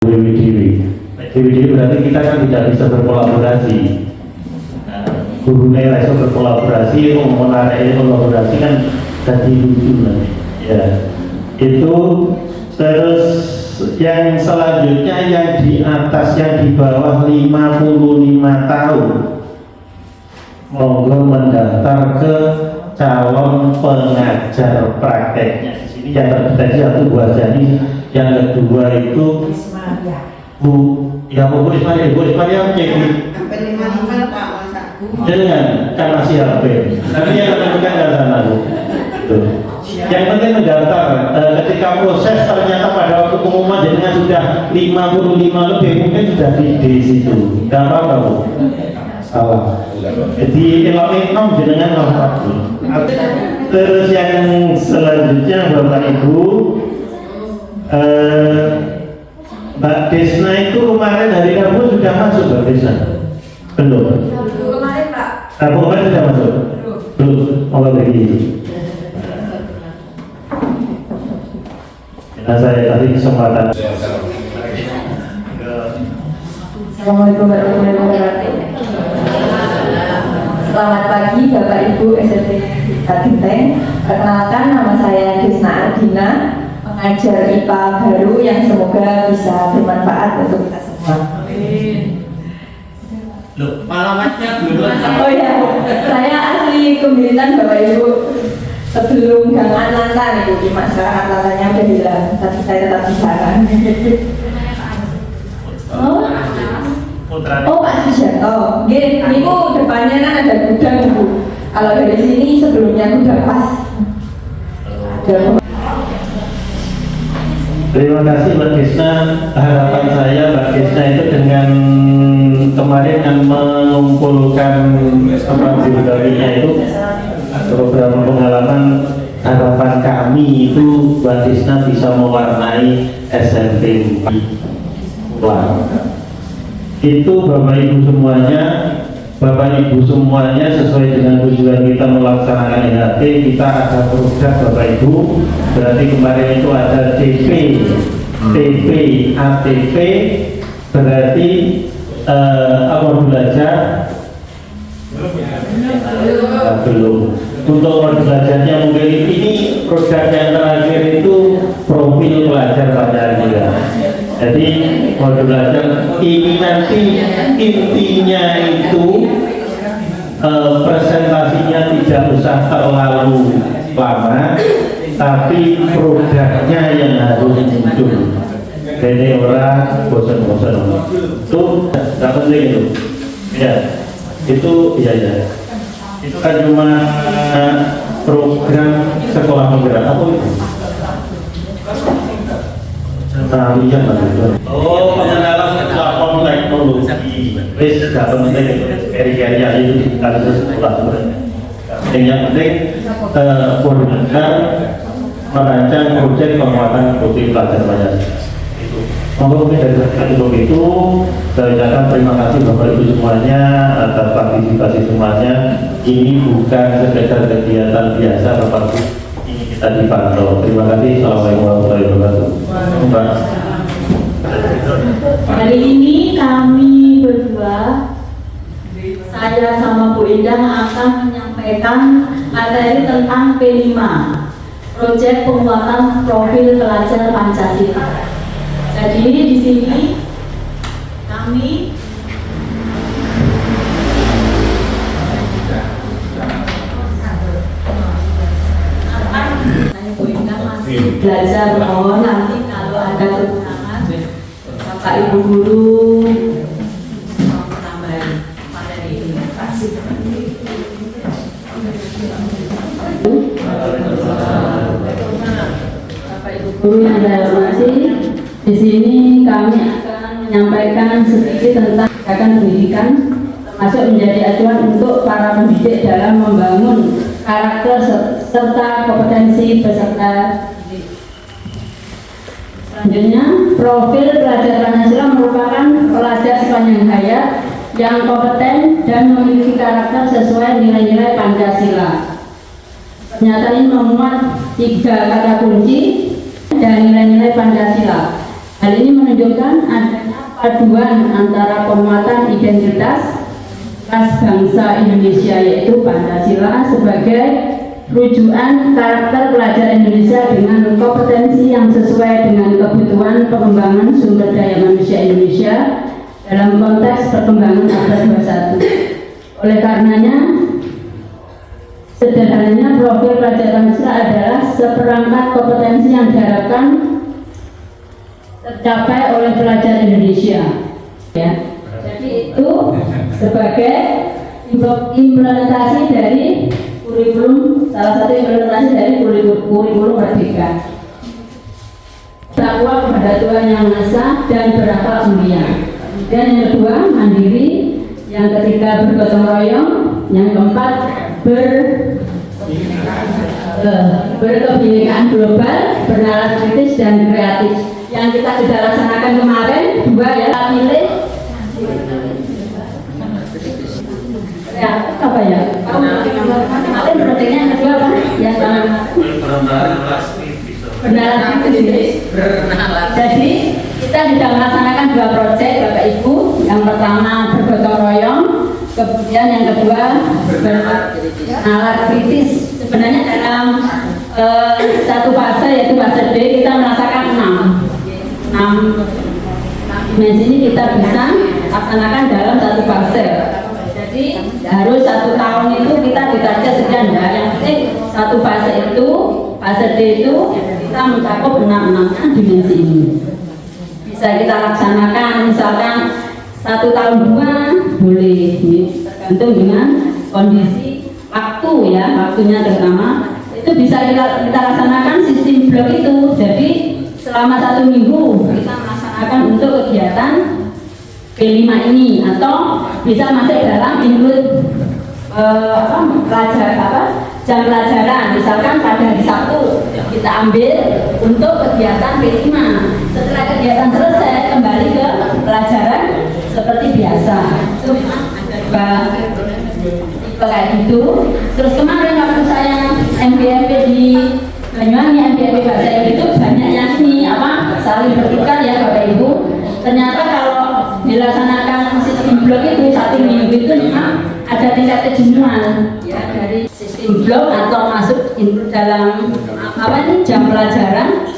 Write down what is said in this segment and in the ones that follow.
Dewi berarti kita kan tidak bisa berkolaborasi. Gurunya bisa berkolaborasi, menarik kolaborasi kan jadi lucu nanti. Ya, itu terus yang selanjutnya yang di atas yang di bawah 55 tahun monggo mendaftar ke calon pengajar prakteknya. Di sini yang terdeteksi satu Bu Arjani, yang kedua itu Bu Ismail cek dengan kan masih HP. Tapi yang menentukan dari sana Bu. Yang penting mendaftar. Ketika proses ternyata pada waktu pengumuman jadinya sudah 55 lebih, mungkin sudah di situ. Tidak apa-apa Bu. Salah. Jadi eloknya nom jenengan nomor. Terus yang selanjutnya Bapak Ibu, Mbak Desna itu kemarin hari Rabu sudah masuk Mbak Desna? Belum? Kemarin Pak. Rabu kemarin sudah masuk? Belum? Allah begitu. Nah, saya kasih kesempatan. Assalamualaikum warahmatullahi wabarakatuh. Selamat pagi Bapak Ibu SMP Ginteng. Perkenalkan, nama saya Desna Ardina, pengajar IPA baru yang semoga bisa bermanfaat untuk kita semua. Loh, alamatnya belum. Oh ya, saya asli Kemiritan Bapak Ibu. Sebelum Gang Ananta itu, cuma sekarang Anantanya udah hilang, tapi saya tetap di sana. Oh Pak Sujarto, ini depannya kan ada gudang Bu. Kalau dari sini sebelumnya gudang pas. Terima kasih Mbak Desna. Harapan saya Mbak Desna itu dengan kemarin yang mengumpulkan biodata itu beberapa pengalaman, harapan kami itu Mbak Desna bisa mewarnai SMP Pulang. Itu Bapak Ibu semuanya sesuai dengan tujuan kita melaksanakan IHT, kita ada program Bapak Ibu. Berarti kemarin itu ada CP, TP, ATP, berarti awal belajar belum. Untuk awal belajarnya mungkin ini program yang terakhir itu profil pelajar Pancasila. Jadi modul belajar ini nanti intinya itu presentasinya tidak usah terlalu lama, tapi produknya yang harus muncul. Jadi orang bosan-bosan itu nggak penting itu. Ya, itu ya. Itu kan cuma program sekolah penggerak apa itu? Tarian oh, pengenalan platform teknologi. Wis gak penting keri-keri itu kita sekolah. Yang penting koordinator merancang proyek penguatan profil pelajar Pancasila. Monggo dari itu saya ucapkan terima kasih Bapak Ibu semuanya atas partisipasi semuanya. Ini bukan sekedar kegiatan biasa Bapak Ibu. Tadi pantau. Terima kasih. Assalamualaikum warahmatullahi wabarakatuh. Mbak. Hari ini kami berdua, saya sama Bu Indah akan menyampaikan materi tentang P5, proyek penguatan profil pelajar Pancasila. Jadi di sini kami belajar, mohon nanti kalau ada kekurangan Bapak Ibu guru mau menambah materi ini. Bapak Ibu guru yang saya hormati, di sini kami akan menyampaikan sedikit tentang kebijakan pendidikan, termasuk menjadi acuan untuk para pendidik dalam membangun karakter serta kompetensi peserta. Selanjutnya, profil pelajar Pancasila merupakan pelajar sepanjang hayat yang kompeten dan memiliki karakter sesuai nilai-nilai Pancasila. Pernyataan ini memuat 3 kata kunci dan nilai-nilai Pancasila. Hal ini menunjukkan adanya paduan antara penguatan identitas khas bangsa Indonesia, yaitu Pancasila sebagai rujukan karakter pelajar Indonesia dengan kompetensi yang sesuai dengan kebutuhan pengembangan sumber daya manusia Indonesia dalam konteks perkembangan abad 21. Oleh karenanya, sederhananya profil pelajar Pancasila adalah seperangkat kompetensi yang diharapkan tercapai oleh pelajar Indonesia. Ya. Jadi itu sebagai implementasi dari kurikulum, salah satu implementasi dari kurikulum Merdeka. Takwa kepada Tuhan Yang Maha Esa dan berakhlak mulia. Dan yang kedua, mandiri. Yang ketiga, bergotong royong. Yang keempat, berkebinekaan global, bernalar kritis dan kreatif. Yang kita sudah laksanakan kemarin, dua ya, pilih kreatif apa ya? Kemarin produknya yang kedua apa? Yang bernalar kritis. Jadi kita sudah melaksanakan dua proyek Bapak Ibu. Yang pertama bergotong royong, kemudian yang kedua bernalar kritis. Sebenarnya dalam satu fase, yaitu fase D, kita merasakan 6 dimensi ini kita bisa laksanakan dalam satu fase. Jadi harus 1 tahun itu kita ditarget sekian. Yang penting satu fase itu, fase D itu kita mencakup 6 dimensi ini. Bisa kita laksanakan misalkan 1 tahun 2 boleh, ini tergantung dengan kondisi waktu ya, waktunya terutama itu bisa kita laksanakan sistem blok itu. Jadi selama 1 minggu kita melaksanakan untuk kegiatan P5 ini, atau bisa masuk dalam include jam pelajaran. Misalkan pada hari Sabtu kita ambil untuk kegiatan P5. Setelah kegiatan selesai kembali ke pelajaran seperti biasa. Itu memang ada tipe kayak gitu. Terus kemarin waktu saya MBMP di Banyuwangi, MBMP bahasa Inggris itu banyak yang ini saling bertukar ya Bapak Ibu. Ternyata kalau dilaksanakan sistem blok itu 1 minggu itu memang ada tingkat kejenuhan ya dari sistem blok atau masuk dalam jam pelajaran.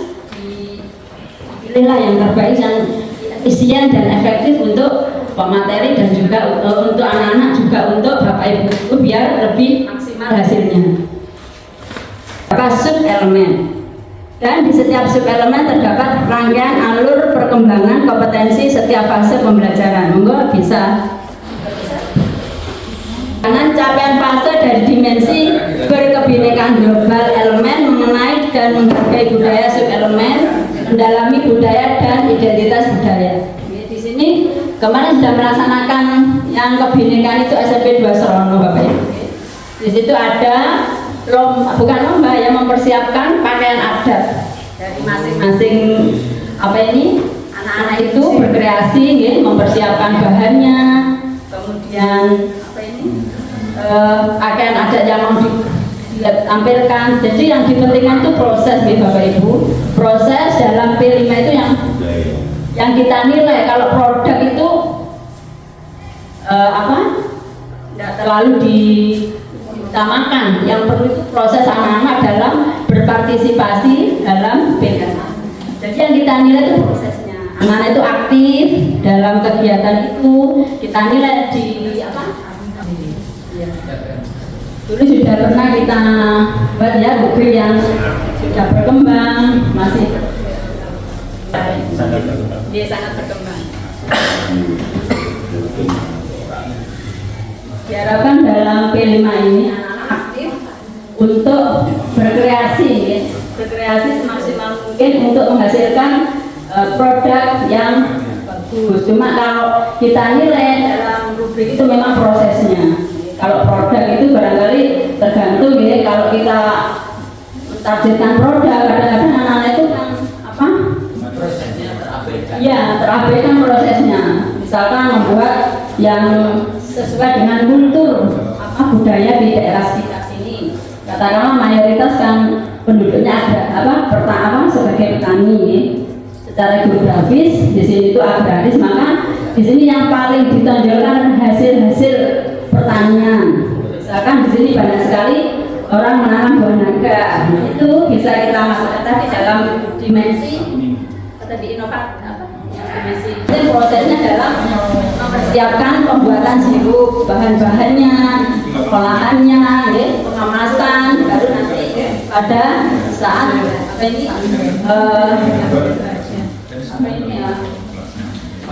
Pilihlah yang terbaik, yang efisien dan efektif untuk pemateri dan juga untuk anak-anak, juga untuk Bapak Ibu biar lebih maksimal hasilnya. Sub elemen, dan di setiap sub elemen terdapat rangkaian alur perkembangan kompetensi setiap fase pembelajaran. Monggo bisa. Dengan capaian fase dari dimensi berkebinekaan global elemen, mengenai dan menghargai budaya sub elemen, mendalami budaya dan identitas budaya. Di sini kemarin sudah melaksanakan yang kebinekaan itu SMP 2 Serono Bapak Ibu. Di situ ada bukan lomba yang mempersiapkan pakaian adat dari masing-masing anak-anak itu berkreasi ya, mempersiapkan bahannya, kemudian pakaian adat yang mau ditampilkan. Jadi yang dipentingkan itu proses ya Bapak Ibu. Proses dalam P5 itu yang kita nilai. Kalau produk itu tidak terlalu diutamakan. Yang perlu itu proses anak-anak dalam berpartisipasi dalam P5. Jadi yang kita nilai itu prosesnya. Anak-anak itu aktif dalam kegiatan itu. Kita nilai di dulu sudah pernah kita buat ya buku yang sudah berkembang, masih dia sangat berkembang. Diharapkan dalam P5 ini anak-anak aktif untuk berkreasi ya. Berkreasi semaksimal mungkin untuk menghasilkan produk yang bagus. Cuma kalau kita nilai dalam rubrik itu memang prosesnya. Kalau produk itu barangkali tergantung ya. Kalau kita mentargetkan produk, kadang-kadang anak-anak itu kan prosesnya terabaikan. Ya, terabaikan prosesnya. Misalkan membuat yang sesuai dengan kultur budaya di daerah sekitar sini. Katakanlah mayoritas kan penduduknya ada pertama sebagai petani ya. secara geografis di sini itu agraris, maka di sini yang paling ditonjolkan hasil-hasil pertanian. Misalkan di sini banyak sekali orang menanam buah naga, itu bisa kita masukkan tadi dalam dimensi dimensi prosesnya dalam mempersiapkan pembuatan sirup, bahan-bahannya, olahannya, ya, pengemasan, baru nanti pada saat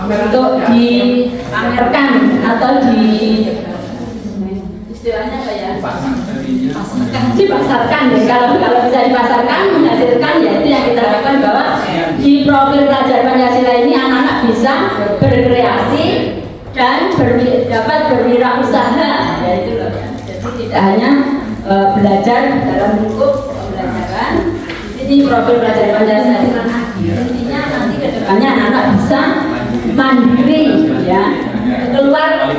untuk dipamerkan atau istilahnya apa ya? Dipasarkan. Kalau bisa dipasarkan, menghasilkan, ya itu yang kita harapkan, bahwa di profil pelajar Pancasila ini anak-anak bisa berkreasi dan dapat berwirausaha, ya itu loh. Jadi tidak hanya belajar dalam lingkup pembelajaran. Ini profil pelajar Pancasila intinya nanti ke depannya anak-anak bisa mandiri, ya, keluar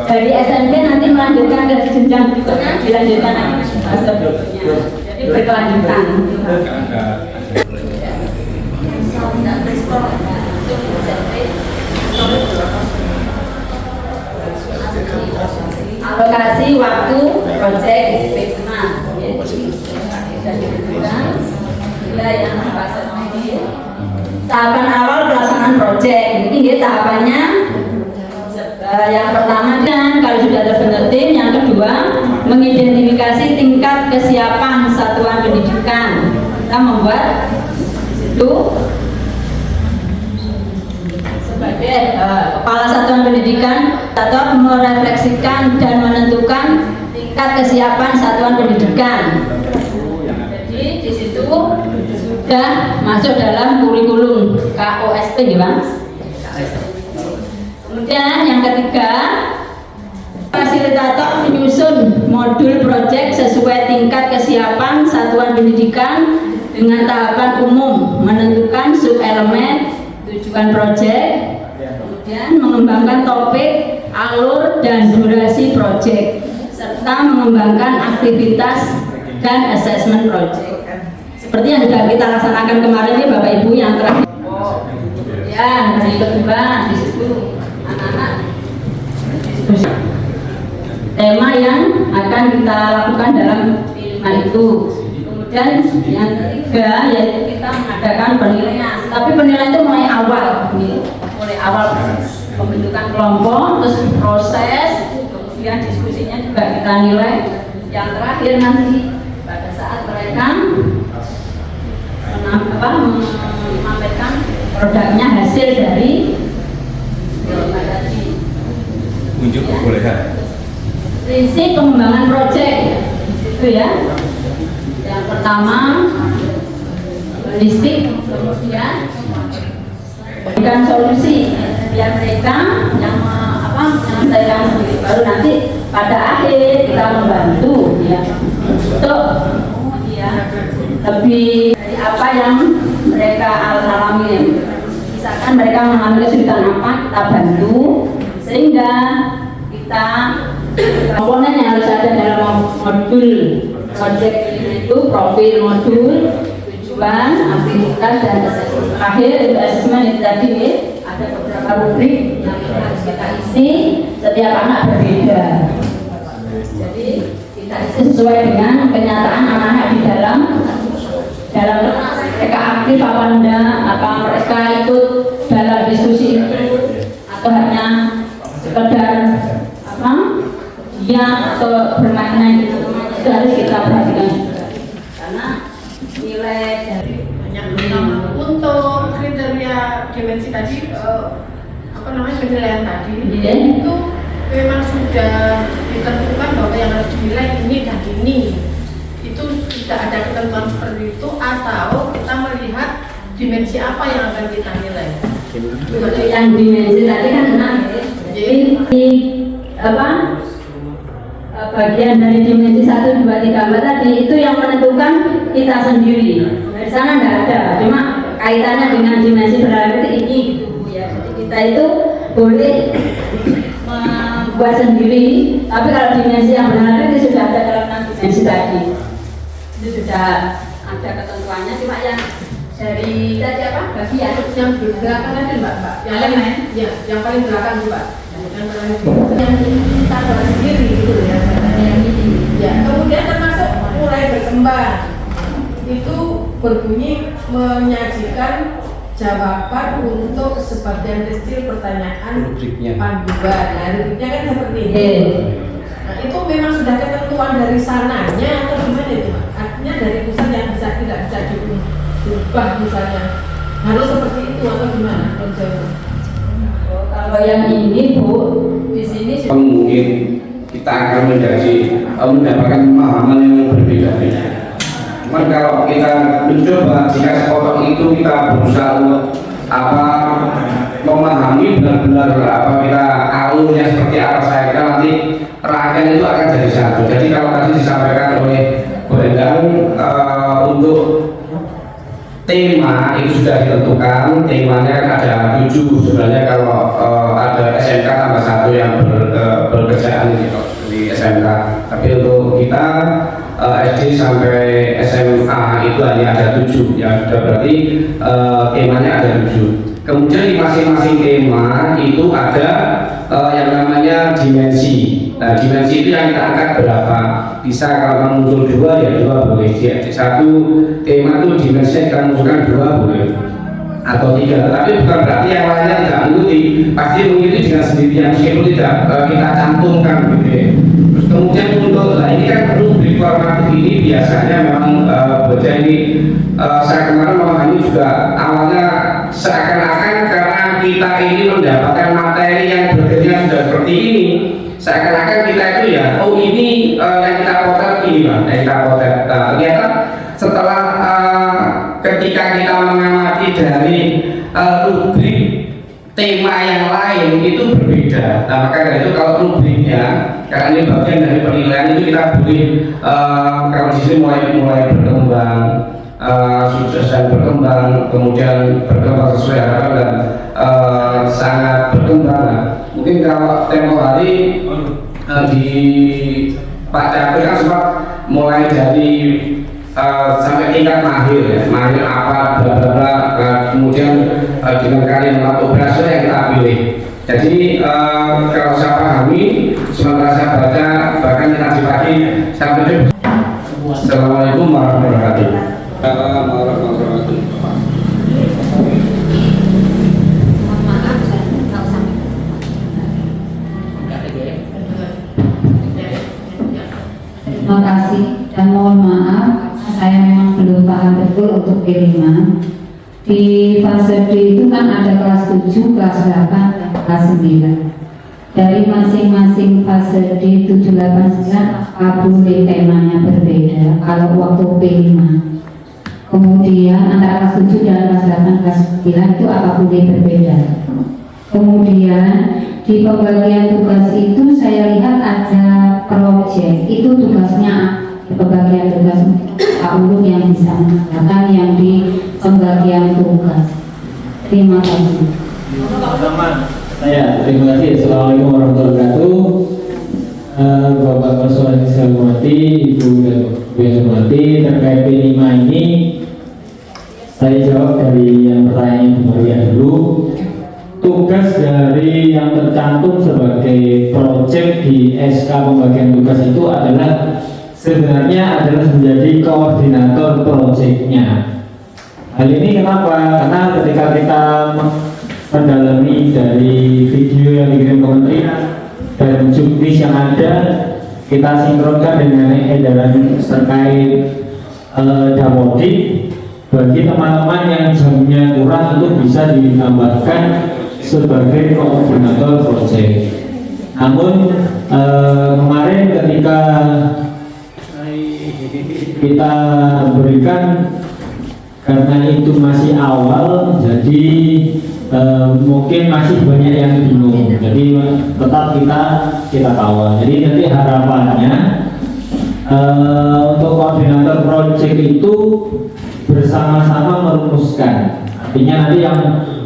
dari SMP nanti melanjutkan ke jenjang berikutnya, dilanjutkan lagi fase berikutnya, jadi berkelanjutan. Alokasi waktu proyek SP5 dan ditentukan yang fase ini. Tahapan awal pelaksanaan proyek ini tahapannya yang pertama, dan kalau sudah terbentuk tim, yang kedua mengidentifikasi tingkat kesiapan satuan pendidikan. Kita membuat itu sebagai kepala satuan pendidikan atau merefleksikan dan menentukan tingkat kesiapan satuan pendidikan. Jadi di situ sudah masuk dalam kurikulum KOSP, ya Bang. Kemudian yang ketiga, fasilitator menyusun modul proyek sesuai tingkat kesiapan satuan pendidikan dengan tahapan umum, menentukan subelemen tujuan proyek, kemudian mengembangkan topik, alur, dan durasi proyek, serta mengembangkan aktivitas dan asesmen proyek. Seperti yang sudah kita laksanakan kemarin ya Bapak Ibu yang terakhir. Kemudian hari kedua di situ anak-anak diskusi tema yang akan kita lakukan dalam P5 itu. Kemudian yang ketiga yaitu kita mengadakan penilaian. Tapi penilaian itu mulai awal pembentukan kelompok, terus proses, kemudian diskusinya juga kita nilai. Yang terakhir nanti pada saat mereka memamerkan produknya hasil dari unjuk kebolehan. Prinsip pengembangan proyek itu ya. Yang pertama holistik, kemudian berikan solusi biar mereka yang menyelesaikan sendiri, baru nanti pada akhir kita membantu ya untuk lebih dari apa yang mereka alami. Misalkan mereka mengalami kesulitan apa, kita bantu sehingga kita komponen yang harus ada dalam modul proyek itu profil modul, tujuan, aktivitas, dan asesmen. Akhir untuk asesmen itu tadi ada beberapa rubrik yang harus kita isi, setiap anak berbeda. Jadi kita isi sesuai dengan kenyataan anak-anak di dalam mereka aktif apa enggak, apa mereka ikut dalam diskusi itu atau hanya sekedar diam atau bermain itu harus kita perhatikan juga karena nilai dari untuk kriteria dimensi tadi penilaian tadi itu memang sudah ditentukan bahwa yang harus dinilai ini dan ini. Itu tidak ada ketentuan seperti itu, atau kita melihat dimensi apa yang akan kita nilai. Yang dimensi tadi kan 6 jadi bagian dari dimensi 1, 2, 3, 4 tadi itu yang menentukan kita sendiri. Dari sana tidak ada, cuma kaitannya dengan dimensi berarti ini gitu ya. Jadi kita itu boleh membuat sendiri, tapi kalau dimensi yang benar itu sudah ada dalam dimensi tadi. Itu sudah ada ketentuannya, cuma yang dari tadi apa? Bagian yang belakang tadi Mbak. Yang lain ya, yang paling belakang Mbak. Yang kita bawa sendiri gitu ya. Yang ini. Ya, kemudian termasuk mulai berkembang. Itu berbunyi menyajikan jawaban untuk sebagian kecil pertanyaan panduan. Nah, rubriknya kan seperti ini. Nah, itu memang sudah ketentuan dari sananya atau gimana itu, Pak? Artinya dari pusat yang tidak bisa diubah misalnya. Harus seperti itu atau gimana? Kalau yang ini Bu, di sini mungkin kita akan mendapatkan pemahaman yang berbeda-beda. Cuman kalau kita mencoba jika sepotong itu kita berusaha untuk memahami benar-benar kita alurnya seperti apa, saya kira nanti rangkaian itu akan jadi satu. Jadi kalau tadi disampaikan oleh Bu Endang untuk tema itu sudah ditentukan, temanya kan ada 7 sebenarnya. Kalau ada SMK tambah 1 yang bekerjaan di SMK, tapi untuk kita SD sampai SMA itu hanya ada 7 ya, sudah berarti temanya ada 7. Kemudian di masing-masing tema itu ada yang namanya dimensi. Nah, dimensi itu yang kita angkat berapa? Bisa kalau muncul 2 ya 2 boleh. Di satu tema itu dimensinya kita munculkan 2 boleh, atau 3. Tapi bukan berarti yang lainnya tidak mengikuti. Pasti mengikuti dengan sendirinya meskipun tidak kita cantumkan gitu ya. Terus kemudian untuk ini kan rubrik formatif ini biasanya memang baca ini saya kemarin memahami juga awalnya seakan-akan karena kita ini mendapatkan materi yang berbeda sudah seperti ini, seakan-akan kita itu ya, oh ini yang kita potret ini Pak, yang kita potret. Nah, ternyata setelah ketika kita mengamati dari rubrik tema yang lain itu berbeda. Nah, maka dari itu kalau rubriknya, karena ini bagian dari penilaian itu kita boleh kalau di sini mulai berkembang, sukses dan berkembang, kemudian berkembang sesuai harapan dan sangat berkembang. Nah, mungkin kalau tempo hari di Pak Cakur kan sempat mulai dari sampai tingkat mahir ya, mahir apa bla bla bla, kemudian dengan kalian operasi yang kita pilih. Jadi kalau saya pahami sementara saya baca bahkan tadi pagi sampai Assalamualaikum warahmatullahi wabarakatuh. terima kasih dan mohon maaf saya memang belum paham betul untuk P5. Di fase D itu kan ada kelas 7, kelas 8, dan kelas 9. Dari masing-masing fase D 7, 8, 9 boleh temanya berbeda kalau waktu P5. Kemudian antara kelas 7 dan kelas 8, kelas 9 itu apa boleh berbeda. Kemudian di pembagian tugas itu saya lihat ada proyek, itu tugasnya pembagian tugas Pak Ulum yang bisa mengatakan yang di pembagian tugas. Terima kasih. Terima kasih. Assalamualaikum warahmatullahi wabarakatuh. Bapak Konsul yang saya hormati, Ibu dan Ibu yang saya hormati, terkait P5 ini saya jawab dari yang pertanyaan Ibu Maria dulu. Tugas dari yang tercantum sebagai proyek di SK pembagian tugas itu adalah sebenarnya menjadi koordinator proyeknya. Hal ini kenapa? Karena ketika kita mendalami dari video yang dikirim kementerian dan juknis yang ada, kita sinkronkan dengan edaran terkait Damodik. Bagi teman-teman yang jamnya kurang itu bisa ditambahkan sebagai koordinator proyek. Namun kemarin ketika kita berikan, karena itu masih awal, jadi mungkin masih banyak yang bingung. Jadi tetap kita kawal. Jadi nanti harapannya untuk koordinator proyek itu bersama-sama merumuskan. Artinya nanti yang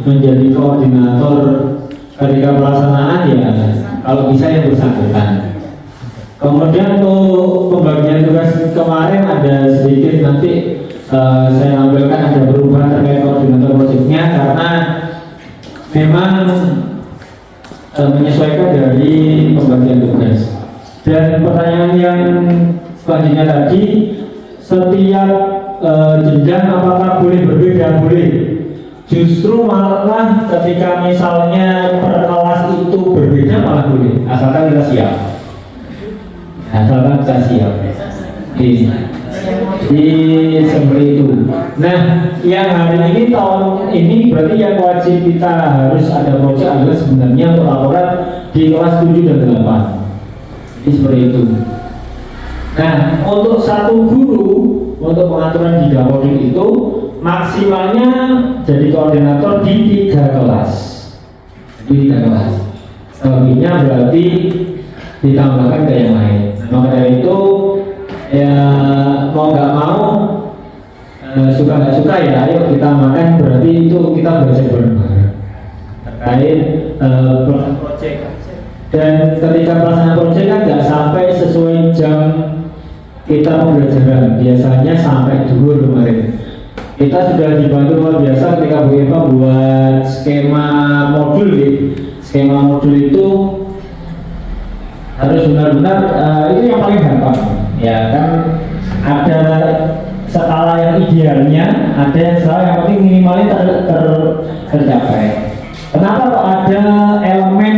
menjadi koordinator ketika pelaksanaan ya kalau bisa yang bersangkutan. Kemudian untuk pembagian tugas kemarin ada sedikit nanti saya ambilkan ada perubahan terkait koordinator proyeknya karena memang menyesuaikan dari pembagian tugas. Dan pertanyaan yang selanjutnya tadi, setiap jenjang apakah boleh berbeda? Boleh. Justru malah ketika misalnya per kelas itu berbeda malah boleh, asalkan kita siap. Asalkan kita siap. Jadi seperti itu. Nah, yang hari ini tahun ini berarti yang wajib kita harus ada proyek adalah sebenarnya untuk laporan di kelas 7 dan 8. Jadi seperti itu. Nah, untuk satu guru untuk pengaturan di Dapodik itu maksimalnya jadi koordinator di 3 kelas. Di 3 kelas. Selebihnya berarti ditambahkan ke yang lain. Maka dari itu ya mau nggak mau suka nggak suka ya ayo kita makan, berarti itu kita belajar bareng-bareng terkait pelaksanaan proyek. Dan ketika pelaksanaan proyek kan nggak sampai sesuai jam kita pembelajaran, biasanya sampai dulu kemarin kita sudah dibantu luar biasa ketika Bu Eva buat skema modul gitu. Skema modul itu harus benar-benar itu yang paling gampang ya kan, ada skala yang idealnya, ada yang skala yang penting minimalnya tercapai. Kenapa kok ada elemen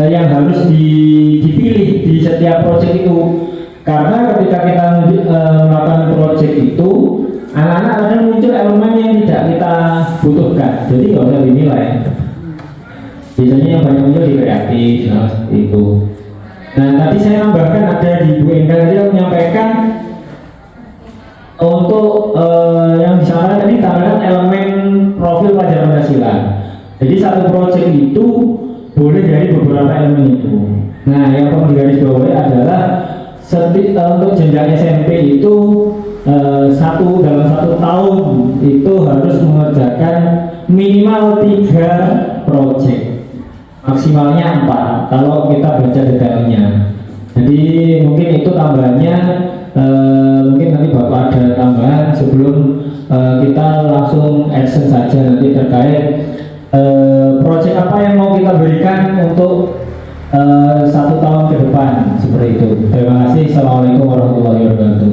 yang harus dipilih di setiap proyek itu? Karena ketika kita melakukan proyek itu, anak-anak kadang muncul elemen yang tidak kita butuhkan, jadi nggak usah dinilai. Biasanya yang banyak muncul di kreatif, seperti itu. Nah, tadi saya tambahkan ada di Bu Endang dia menyampaikan untuk yang disampaikan tadi tambahkan elemen profil pelajar Pancasila. Jadi satu proyek itu boleh dari beberapa elemen itu. Nah, yang perlu digarisbawahi adalah untuk jenjang SMP itu dalam satu tahun itu harus mengerjakan minimal 3 proyek, maksimalnya 4 kalau kita baca detailnya. Jadi mungkin itu tambahannya, mungkin nanti Bapak ada tambahan sebelum kita langsung action saja nanti terkait proyek apa yang mau kita berikan untuk 1 tahun ke depan, seperti itu. Terima kasih. Assalamualaikum warahmatullahi wabarakatuh.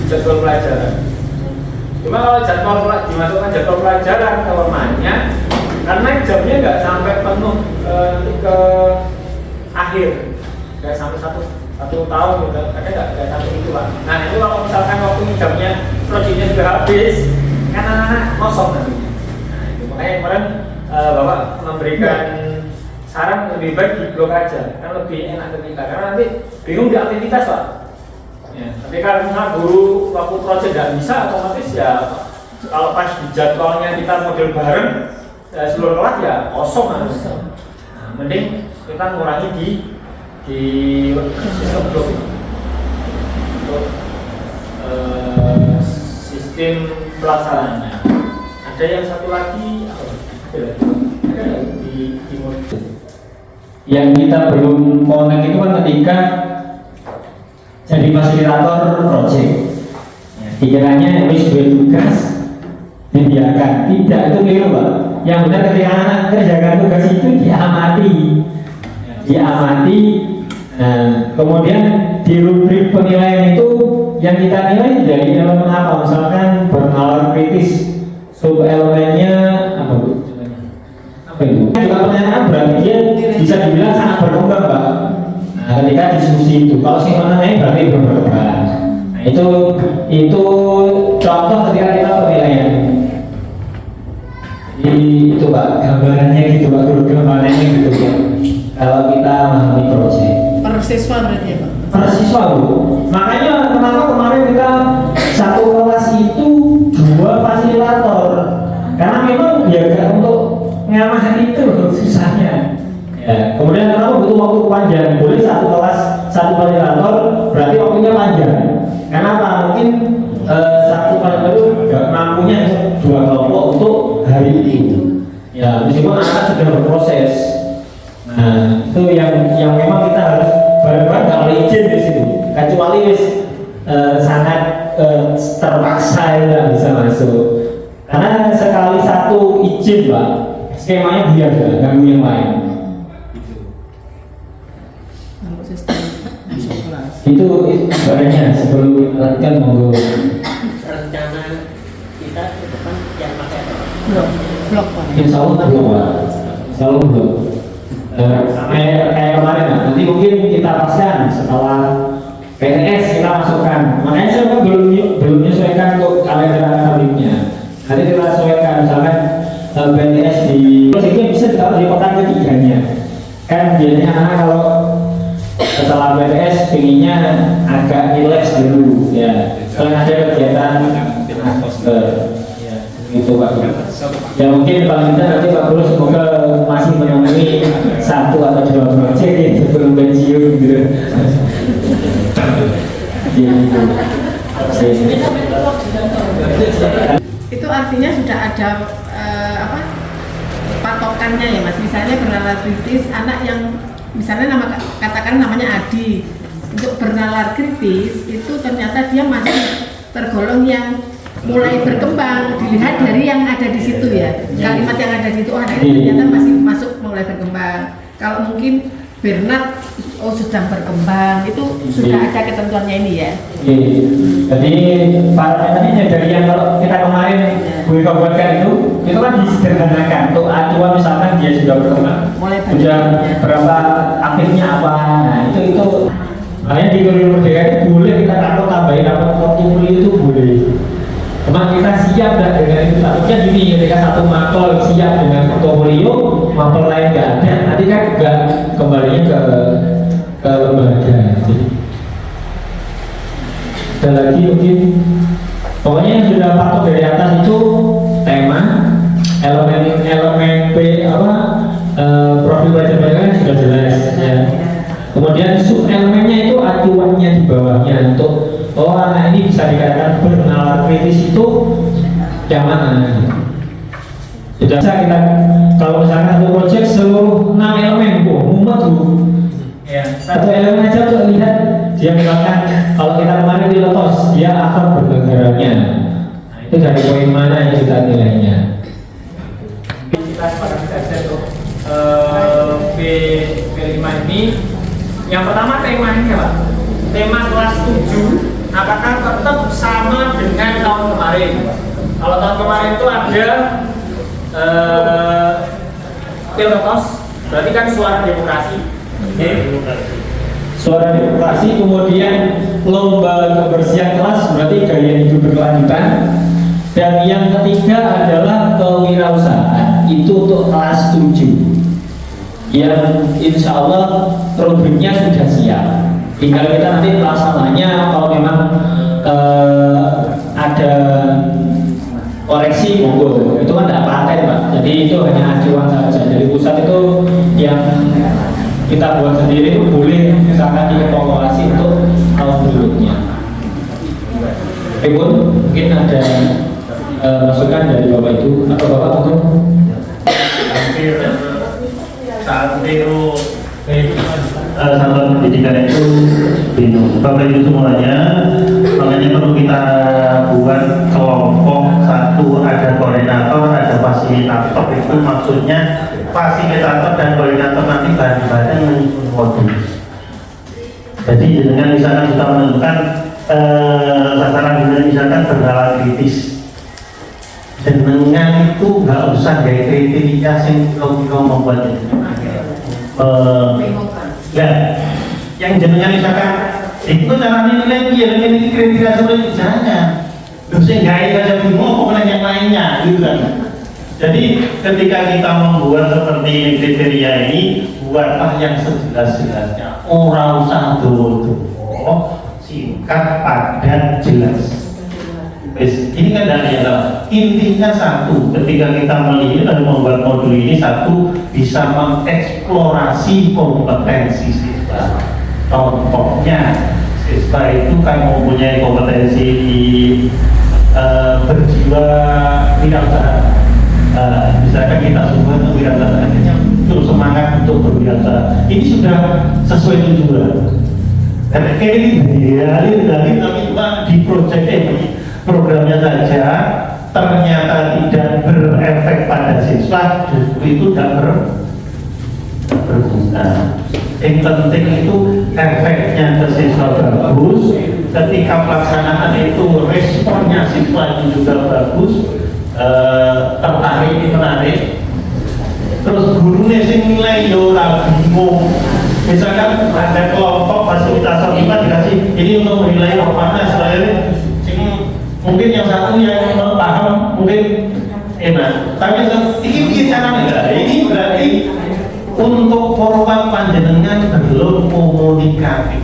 Jadwal pelajaran. Cuma kalau dimasukkan jadwal pelajaran kelemahannya karena jamnya nggak sampai penuh ke akhir, nggak sampai satu tahun gitu, nggak sampai itu Pak. Nah itu kalau misalkan waktu jamnya proyeknya sudah habis, kan anak-anak kosong nanti. Nah itu makanya kemarin Bapak memberikan saran lebih baik di blok aja, kan lebih enak ke kita karena nanti bingung di aktivitas Pak. Ya, tapi kalau misalnya guru waktu proyek nggak bisa, otomatis ya kalau pas di jadwalnya kita model bareng seluruh kelas ya kosong harus. Nah, mending kita ngurangi di sistem blok untuk sistem pelaksanaannya. Ada yang satu lagi di modul yang kita belum connect itu kan ketika jadi fasilitator proyek ya, dikiranya wis tugas dibiarkan, tidak, itu keliru Pak. Yang benar ketika anak kerjakan tugas itu diamati. Kemudian di rubrik penilaian itu yang kita nilai dari elemen apa, misalkan bernalar kritis, sub elemennya apa Bu? Apa itu? Juga pertanyaan berarti dia bisa dibilang sangat berkembang Pak. Nah, ketika diskusi itu, kalau sih mana naik berarti belum berkembang. Nah, itu contoh ketika kita penilaian. Jadi itu Pak, gambarannya gitu Pak, gambarannya gitu ya. Kalau kita memahami proyek. Per siswa berarti ya Pak? Per siswa Bu. Makanya kenapa kemarin kita satu kelas itu 2 fasilitator. Karena memang ya untuk ngamahin itu susahnya. Ya, kemudian kenapa butuh waktu panjang? Boleh satu kelas satu fasilitator, berarti waktunya panjang. Kenapa? Mungkin satu fasilitator itu nggak mampunya 2 kelompok untuk hari itu. Ya, meskipun anak sudah berproses. Nah, itu yang memang kita harus kecuali sangat terpaksa nggak bisa masuk. Karena sekali satu izin Pak, skemanya biasa, ganggu yang lain. Itu barangnya sebelum dilakukan monggo. Rencana kita ke depan yang pakai blok Pak. Insya Allah belum Pak. Insya Allah belum. Kayak kemarin Pak. Nanti mungkin kita paskan setelah PNS kita masukkan. Makanya saya belum menyesuaikan untuk kalender akademiknya. Nanti kita sesuaikan misalkan PNS di posisinya bisa ditaruh di kotak ketiganya. Kan biasanya anak kalau setelah BTS pinginnya agak relax dulu ya, setelah ada kegiatan itu Pak. Ya mungkin paling tidak nanti Pak Guru semoga masih menemui 1 atau 2 proyek sebelum pensiun gitu. Itu artinya sudah ada patokannya ya Mas. Misalnya bernalar kritis anak yang misalnya katakan namanya Adi, untuk bernalar kritis itu ternyata dia masih tergolong yang mulai berkembang, dilihat dari yang ada di situ ya, kalimat yang ada di situ, anak ini ternyata masih masuk mulai berkembang. Kalau mungkin Bernard sedang berkembang, itu sudah ada ketentuannya ini ya. Jadi tadi dari yang kalau kita kemarin gue buatkan itu kan disederhanakan untuk acuan misalkan dia sudah berkembang, sudah berapa aktifnya apa, nah itu makanya di Kurikulum Merdeka itu boleh kita tambahin portfolio itu boleh. Cuma kita siap nggak dengan itu, takutnya gini ketika satu mapel siap dengan portfolio, mapel lain nggak ada, nanti kan juga kembalinya ke lembaga. Dan lagi mungkin pokoknya yang sudah patok dari atas itu tema, elemen profil belajar mereka sudah jelas ya. Kemudian sub elemennya itu acuannya di bawahnya untuk anak ini bisa dikatakan bernalar kritis itu yang mana. Sudah bisa kita kalau misalkan satu proyek seluruh 6 elemen mumet ya, satu elemen aja untuk lihat dia misalkan kalau kita kemarin di Letos dia akan bernegaranya, nah, itu dari poin mana yang kita nilainya. Kita sepakat saja untuk B5 ini. Yang pertama temanya Pak, tema kelas 7 apakah tetap sama dengan tahun kemarin? Kalau tahun kemarin itu ada Pilpres, berarti kan suara demokrasi. Suara demokrasi, kemudian lomba kebersihan kelas berarti gaya hidup berkelanjutan, dan yang ketiga adalah kewirausahaan itu untuk kelas 7 yang insya Allah rubriknya sudah siap, tinggal kita nanti pelaksananya kalau memang ada koreksi monggo, itu kan tidak paten Pak, jadi itu hanya acuan saja dari pusat. Itu yang kita buat sendiri itu boleh misalkan dievaluasi untuk tahun berikutnya. Pun mungkin ada masukan dari Bapak itu atau Bapak itu saat itu satuan pendidikan itu bingung. Bapak Ibu semuanya, makanya perlu kita buat kelompok satu, ada koordinator, ada fasilitator. Itu maksudnya fasilitator dan koordinator nanti bareng-bareng menyusun modul. Jadi dengan misalkan kita menentukan sasaran dengan misalkan bernalar kritis, dengan itu nggak usah gaya kriteria yang kira-kira membuatnya. Ya, yang jenengan misalkan itu caranya nilai dia dengan kriteria seperti itu jangan. Dosen gaya saja bingung, kemudian yang lainnya, gitu kan. Jadi ketika kita membuat seperti ini kriteria ini, buatlah yang sejelas-jelasnya. Ora usah dodo, singkat, padat, jelas. Ini kan dari intinya satu, ketika kita melihat dan membuat modul ini satu, bisa mengeksplorasi kompetensi siswa. Contohnya siswa itu kan mempunyai kompetensi berjiwa wirausaha. Misalkan kita semua itu wirausaha, akhirnya muncul semangat untuk berwirausaha. Ini sudah sesuai tujuan. Karena ini dari tapi di proyek ini programnya saja ternyata tidak berefek pada siswa, justru itu tidak berguna. Yang penting itu efeknya ke siswa bagus, ketika pelaksanaan itu responnya siswa itu juga bagus, tertarik, menarik. Terus gurunya sih nilai yo ora bingung. Misalkan ada kelompok fasilitas lima dikasih ini untuk menilai mana selain mungkin yang satu yang paham mungkin enak, tapi ini caranya ini berarti untuk format panjenengan belum komunikatif.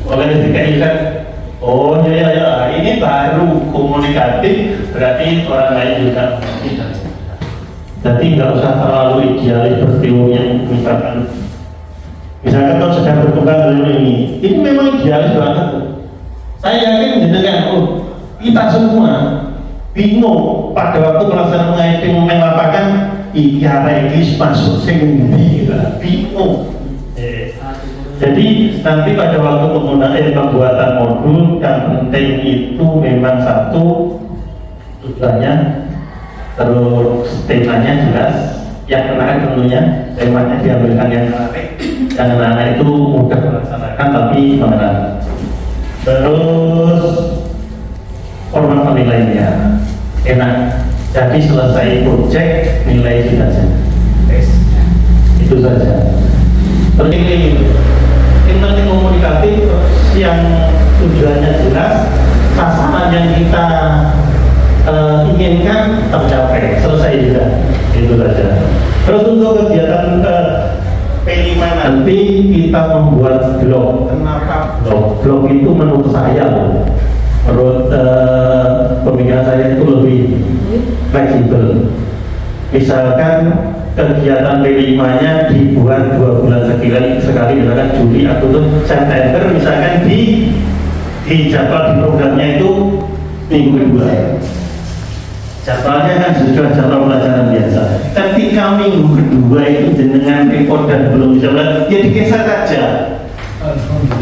Oleh ketika oh ya ini baru komunikatif, berarti orang lain juga tidak. Jadi nggak usah terlalu idealis berteorinya. Misalkan kalau sedang berkembang dalam ini memang idealis banget. Saya yakin jenengan kita semua bingung pada waktu pelaksanaan mengaitkan melapakan iki masuk sing ndi bingung. Jadi nanti pada waktu pembuatan modul yang penting itu memang satu tujuannya, terus temanya jelas, yang menarik tentunya temanya diambilkan yang menarik, yang anak-anak itu mudah melaksanakan tapi mengenal. Terus format penilaiannya enak, jadi selesai proyek nilai sudah saja, itu saja. Penting komunikatif yang tujuannya jelas, sasaran yang kita inginkan tercapai, selesai juga, itu saja. Terus untuk kegiatan P5 nanti kita membuat blog. Kenapa blog? Blog itu menurut saya, menurut pemikiran saya itu lebih fleksibel. Misalkan kegiatan P5-nya dibuat 2 bulan sekali, misalkan Juli, Agustus, September, misalkan di jadwal di programnya itu minggu kedua. Jadwalnya kan sudah jadwal pelajaran biasa. Ketika minggu kedua itu jenengan repot dan belum bisa belajar, ya digeser saja.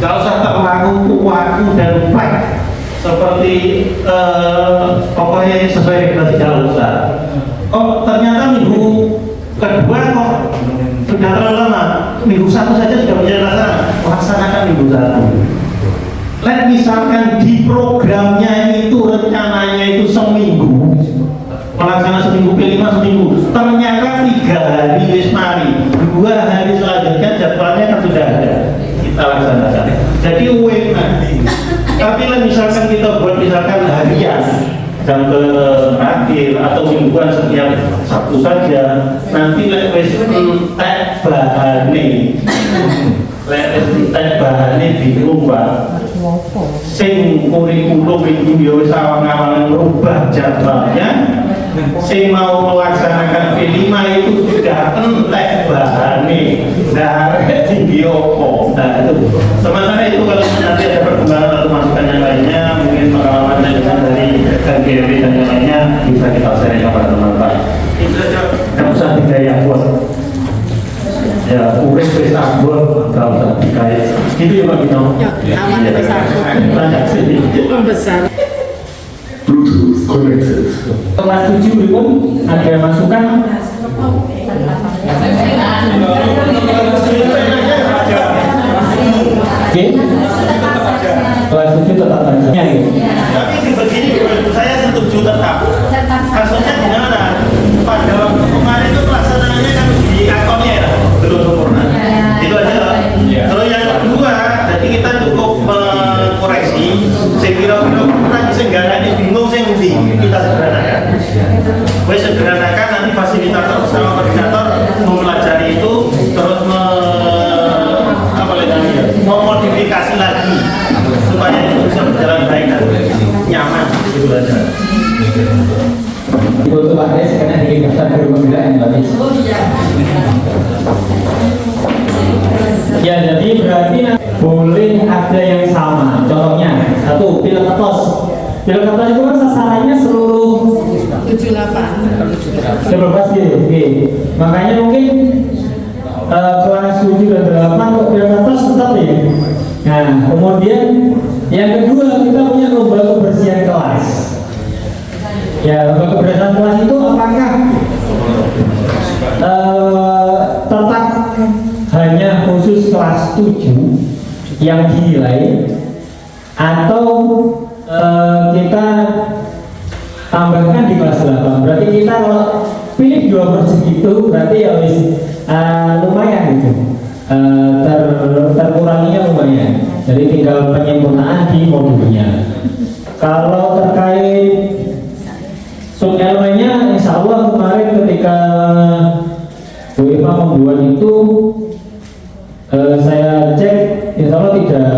Gak usah terlalu waktu dan baik. Seperti pokoknya sesuai regulasi jalur besar. Oh ternyata minggu kedua kok sudah terlalu lama. Minggu 1 saja sudah menjadi laksanakan minggu 1. Misalkan di programnya itu rencananya itu seminggu, melaksanakan seminggu P5 seminggu, ternyata 3 hari wis mari, 2 hari selanjutnya jadwalnya kan sudah ada, kita laksanakan. Jadi nanti. Tapi misalkan kita buat misalkan harian jam terakhir atau mingguan setiap Sabtu saja, nanti wis tek bahane bingung Pak. Sing kurikulum itu ya wis awal-awal merubah jadwalnya, sing mau melaksanakan P5 itu sudah entek bahane, tinggi opo. Nah itu. Sementara itu kalau nanti ada perkembangan atau masukan yang lainnya, mungkin pengalaman dari KGB dan yang lainnya bisa kita share kepada teman-teman. Itu saja. Tidak usah digaya buat. Ya, urip wis abot, ora usah digaya. Gitu ya Pak Bino. Awan besar. Banyak sih. Besar. Bluetooth connected. Kelas 7 berikut ada masukan. Oke. Kelas 7 tetap aja. Tapi begini, saya setuju tetap. Kasusnya gimana? Pada waktu kemarin itu pelaksanaannya kan di akunnya ya, belum sempurna. Itu aja. Kalau yang kedua, jadi kita cukup mengkoreksi. Saya kira-kira kurang senggananya bingung sih kita sederhanakan. Kita sederhanakan nanti fasilitator sama koordinator mempelajari itu terus memodifikasi lagi supaya itu bisa berjalan baik dan nyaman itu saja. Untuk Pak Des karena dikatakan dari pembinaan habis. Ya jadi berarti boleh ada yang sama. Contohnya satu pil ketos. Pil ketos itu kan sasarannya seluruh 78. Sebebas gitu. Makanya mungkin kelas 7 dan 8 untuk pil ketos tetap ya. Nah, kemudian yang kedua kita punya lomba kebersihan kelas. Ya, lomba kebersihan kelas itu apakah tetap hanya khusus kelas 7 yang dinilai, atau kita tambahkan di kelas 8? Berarti kita kalau pilih 2 project itu berarti ya wis lumayan gitu, terkuranginya lumayan. Jadi tinggal penyempurnaan di modulnya. Kalau terkait sub elemennya, insya Allah kemarin ketika Bu Eva membuat itu, saya cek, insya Allah tidak,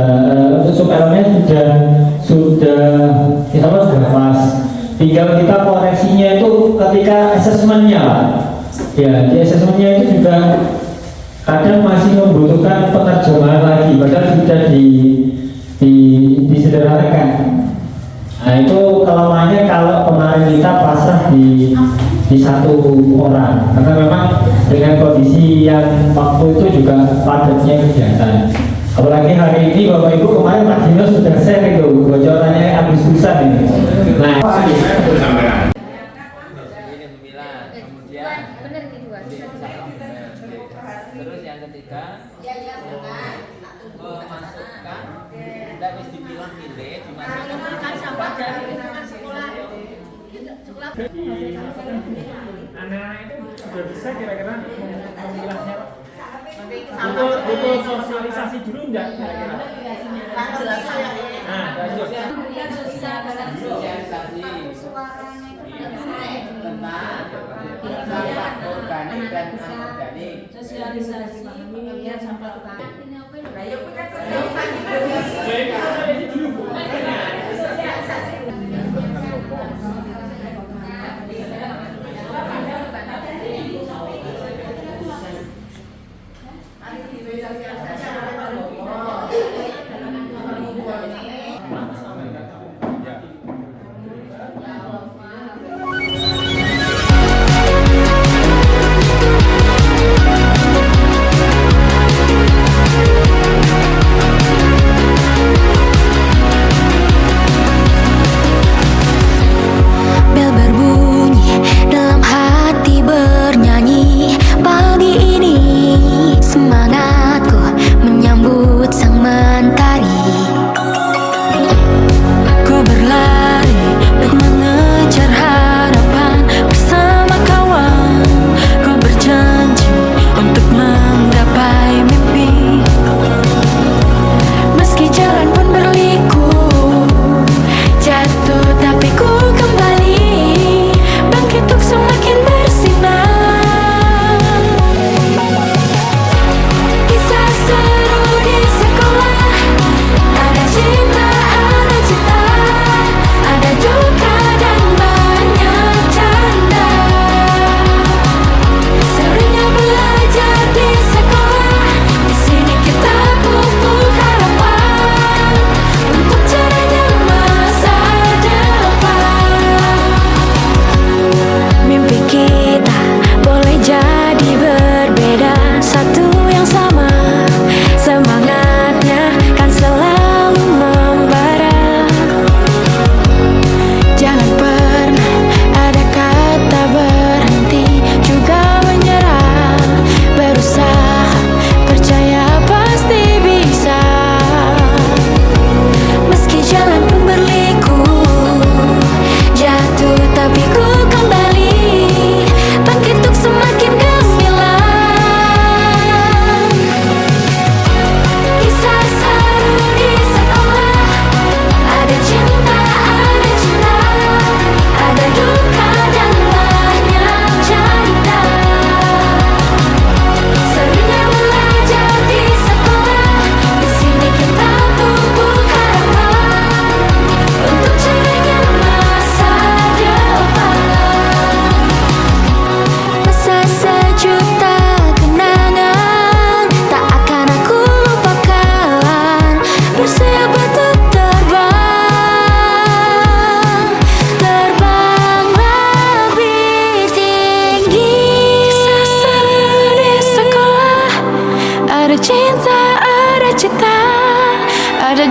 untuk sub elemennya sudah insya Allah sudah pas. Tinggal kita koreksinya itu ketika asesmennya, Pak. Ya, di asesmennya itu juga kadang masih membutuhkan penerjemahan lagi, padahal sudah disederhanakan. Nah, itu kelemahannya kalau kemarin kita pasrah di 1 orang, karena memang dengan kondisi yang waktu itu juga padatnya kegiatan. Apalagi hari ini Bapak Ibu, kemarin Pak Dino sudah share itu bocorannya Agustus ini. Nah, terus yang ketiga memasukkan, tidak harus dibilang pilih, dimasukkan sampah dari lingkungan sekolah. Anak-anak itu sudah bisa kira-kira memilahnya. Butuh sosialisasi dulu enggak kira-kira? Nah, lanjut. Sosialisasi tentang sampah organik dan anorganik. Sosialisasi pengertian sampah organik.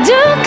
Sejuk